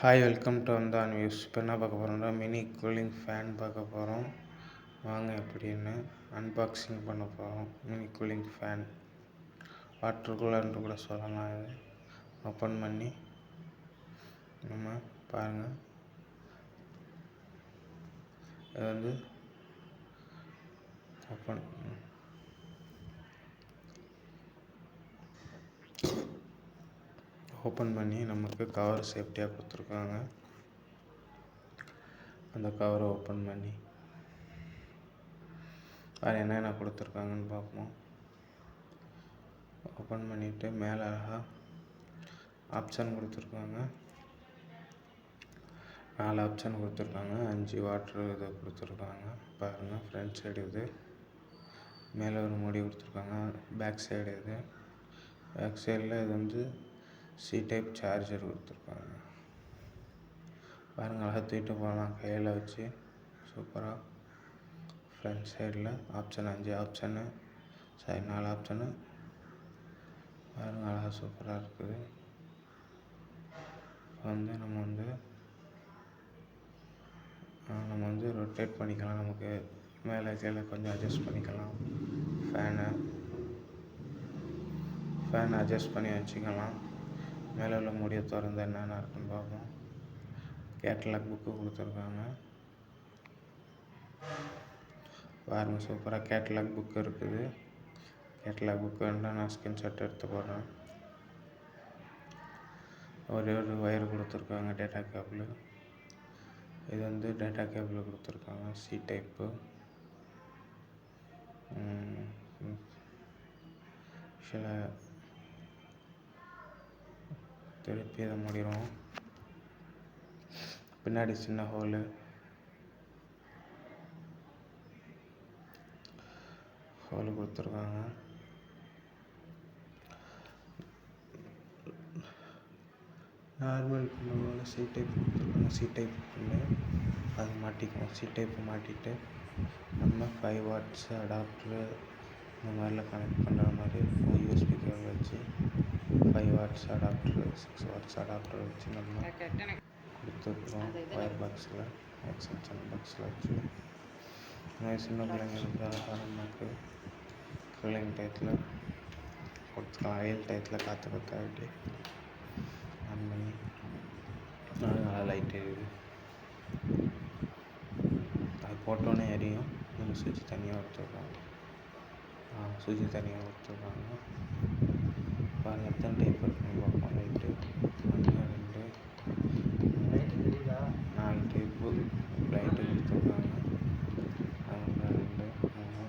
Hi, welcome to அம்தான் views. இப்போ என்ன பார்க்க போகிறோம்னா மினி கூலிங் ஃபேன் பார்க்க போகிறோம். வாங்க எப்படின்னு அன்பாக்சிங் பண்ண போகிறோம். மினி கூலிங் ஃபேன் வாட்டர் கூலர்னு கூட சொல்லலாம். இது ஓப்பன் பண்ணி நம்ம பாருங்கள். இது ஓப்பன் பண்ணி நமக்கு கவர் சேஃப்டியாக கொடுத்துருக்காங்க. அந்த கவரை ஓப்பன் பண்ணி அது என்னென்ன கொடுத்துருக்காங்கன்னு பார்ப்போம். ஓப்பன் பண்ணிவிட்டு மேலே அழகாக ஆப்ஷன் கொடுத்துருக்காங்க. 4 ஆப்ஷன் கொடுத்துருக்காங்க. 5 வாட்ரு இதை கொடுத்துருக்காங்க. பாருங்கள், ஃப்ரண்ட் சைடு இது, மேலே ஒரு மூடி கொடுத்துருக்காங்க. பேக் சைடு இது, பேக் சைடில் இது சி டைப் சார்ஜர் கொடுத்துருக்காங்க. பாருங்கள், அழகாக தூக்கிட்டு போகலாம் கையில் வச்சு சூப்பராக. ஃப்ரண்ட் சைடில் ஆப்ஷன் 5 ஆப்ஷனு, 4 ஆப்ஷனு. பாருங்கள், அழகாக சூப்பராக இருக்குது. நம்ம ரொட்டேட் பண்ணிக்கலாம். நமக்கு மேலே கீழே கொஞ்சம் அட்ஜஸ்ட் பண்ணிக்கலாம். ஃபேன் அட்ஜஸ்ட் பண்ணி வச்சுக்கலாம். மேலே உள்ள மூடியை திறந்து என்னென்ன இருக்குன்னு பார்ப்போம். கேட்டலாக் புக்கு கொடுத்துருக்காங்க. பாருங்கள், சூப்பராக கேட்டலாக் புக்கு இருக்குது. கேட்டலாக் புக்கு வேண்டாம், நான் ஸ்கிரீன்ஷாட் எடுத்து போடுறேன். ஒரு ஒயர் கொடுத்துருக்காங்க, டேட்டா கேபிள். இது டேட்டா கேபிள் கொடுத்துருக்காங்க, சி டைப்பு. சில திருப்பி அதை முடிடும். பின்னாடி சின்ன ஹோலு கொடுத்துருக்காங்க. நார்மல் பின்னோட சி டைப் கொடுத்துருக்காங்க. சி டைப் பின்னு அதை மாட்டிக்கணும். சி டைப்பு மாட்டிட்டு நம்ம 5 வாட்ஸ் அடாப்டரு இந்த மாதிரிலாம் கனெக்ட் பண்ணுற மாதிரி யூஎஸ்பி கேபிள் வச்சு 5 வாட்ஸ் அடாப்டரு, 6 வாட்ஸ் அடாப்டர் வச்சு நம்ம கொடுத்துருக்கோம். ஒயர் பாக்ஸில், எக்ஸ்டென்ஷன் பாக்ஸில் வச்சு சின்ன பிள்ளைங்களுக்கு நமக்கு கூலிங் டயத்தில் கொடுத்துக்கலாம். வெயில் டயத்தில் காற்று பற்றாட்டி ஆன் பண்ணி நல்லா லைட் எரியுது. அது போட்டோன்னே எரியும். நம்ம சுவிட்ச் தனியாக கொடுத்துருக்காங்க. பாருங்கள், எத்தனை டைப் இருக்குன்னு பார்ப்போம். லைட்டு 1, 2, 4 டைப்பு லைட்டு கொடுத்துருக்காங்க. 1, 2, 3,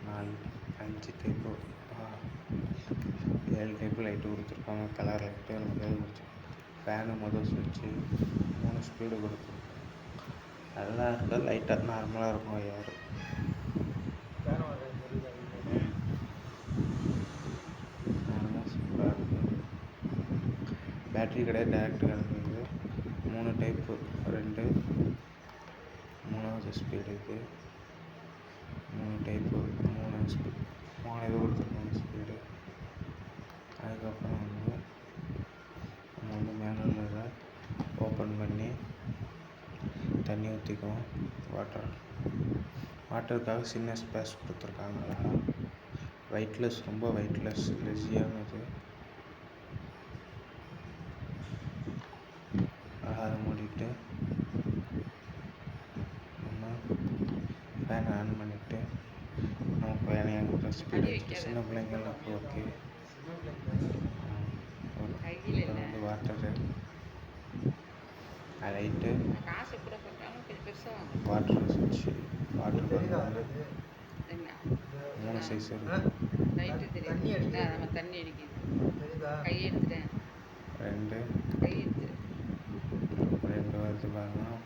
4, 5 டைப்பு, 7 டைப்பு லைட்டு கொடுத்துருக்காங்க. கலர் லைட்டு நமக்கு ஃபேனு முதல் சுவிட்சு 3 ஸ்பீடு கொடுத்துருக்கோம். நல்லா இருக்குது. லைட்டாக நார்மலாக இருக்கும். ஒயர் சூப்பராக இருக்குது. பேட்ரி கிடையாது, டேரக்ட் கிடக்குது. 3 டைப்பு, 2, 3வது ஸ்பீடு இது. 3 டைப்பு, 3 ஸ்பீடு, 3 இது கொடுத்துருக்காங்க ஸ்பீடு. அதுக்கப்புறம் நம்ம மேலே உள்ளதை ஓப்பன் பண்ணி தண்ணி ஊற்றிக்குவோம். வாட்டருக்காக சின்ன ஸ்பேஸ் கொடுத்துருக்காங்க. வெயிட்லெஸ், ரொம்ப வெயிட்லெஸ், லெஸியானது. அதை மூடிட்டு நம்ம ஃபேனை ஆன் பண்ணிவிட்டு நமக்கு வேணையாக ஸ்பீடு வச்சுட்டு சின்ன பிள்ளைங்களுக்கு ஓகே. வாட்டரு, லைட்டு, வாட்டர் சுவிட்சு. வாட்டர் 3 சைஸ் இருக்குது. 2 வருது பாருங்கள்.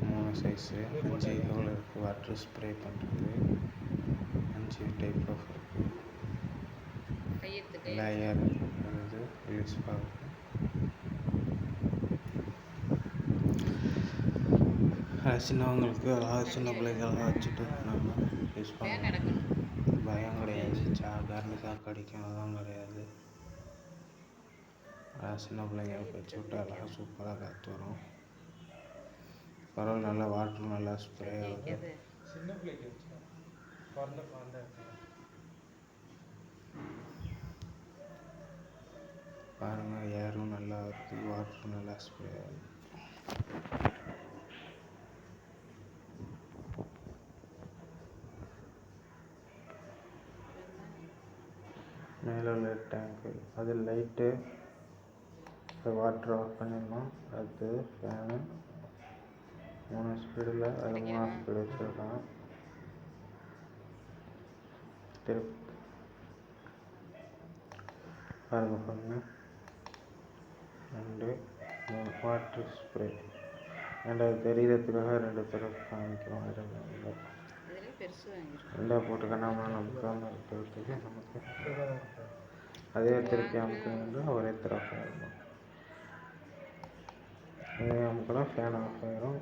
3 சைஸு, 5 எவ்வளோ இருக்குது. வாட்டர் ஸ்ப்ரே பண்ணுறது 5 டைப் ஆஃப் இருக்குது. லேயர் வருது, ரிலீஸ் ஆகுது. சின்னவங்களுக்கு அழகாக, சின்ன பிள்ளைங்கள்லாம் வச்சுட்டு நம்ம யூஸ் பண்ணலாம். பயம் கிடையாது. கரண்ட் ஷாக் அடிக்கும், அதெல்லாம் கிடையாது. சின்ன பிள்ளைங்களுக்கு வச்சு விட்டு அழகாக சூப்பராக காற்று வரும். பரவாயில்ல, நல்லா வாட்டரும் நல்லா ஸ்ப்ரே ஆகுது. சின்ன பிள்ளைக்கு வச்சு பிறந்த பாருங்கள், ஏரும் நல்லா வருது, வாட்டரும் நல்லா ஸ்ப்ரே ஆகுது. மேலே உள்ள டேங்க்கு அது லைட்டு, வாட்டர் ஆஃப் பண்ணிடணும். அடுத்து ஃபேனு 3 ஸ்பீடில், அது 3 ஸ்பீடு வச்சுருக்கான். திருப்பி பாருங்க பண்ணு 2 3 வாட்டர் ஸ்ப்ரே. ரெண்டாவது தெரியறதுக்காக 2 தடவை காமிக்கிறோம். ரெண்டாக போட்டு கண்ணாம நமக்கான இருக்கிறதுக்கு நமக்கு அதே திருப்பி அமுக்கணும். ஒரே தடவை ஆகிடும். இதே அமுக்கெல்லாம் ஃபேன் ஆஃப் ஆகிடும்.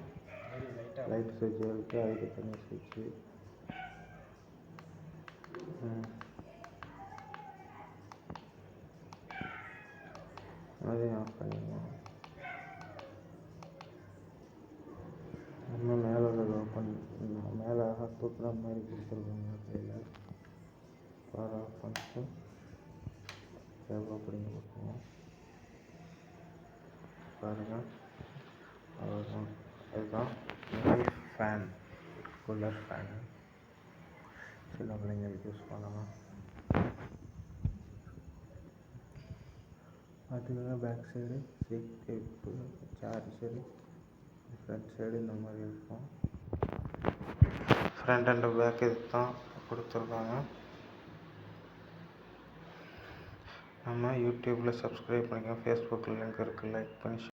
லைட் சுவிட்ச் இருக்குது, அதுக்கு தனி சுவிட்சு. அதையும் ஆஃப் பண்ணிடணும். இன்னும் மேலே உள்ளது ஓப்பன் மேலே தூக்குற மாதிரி கொடுத்துருக்காங்க கையில். பவர் ஆஃப் பண்ணிட்டு கேபிள் அப்படிங்க கொடுக்கணும். பாருங்கள், அவ்வளோதான். இதுதான் ஃபேன், கூலர் ஃபேனு. சின்ன பிள்ளைங்களுக்கு யூஸ் பண்ணலாம். பார்த்திங்கன்னா back side seat type, charger, front side இந்த மாதிரி இருக்கும். ஃப்ரண்ட் அண்ட் பேக் இது தான் கொடுத்துருக்காங்க. நம்ம யூடியூப்பில் சப்ஸ்கிரைப் பண்ணிக்கோங்க. ஃபேஸ்புக்கில் லிங்க் இருக்குது, லைக் பண்ணி ஷேர்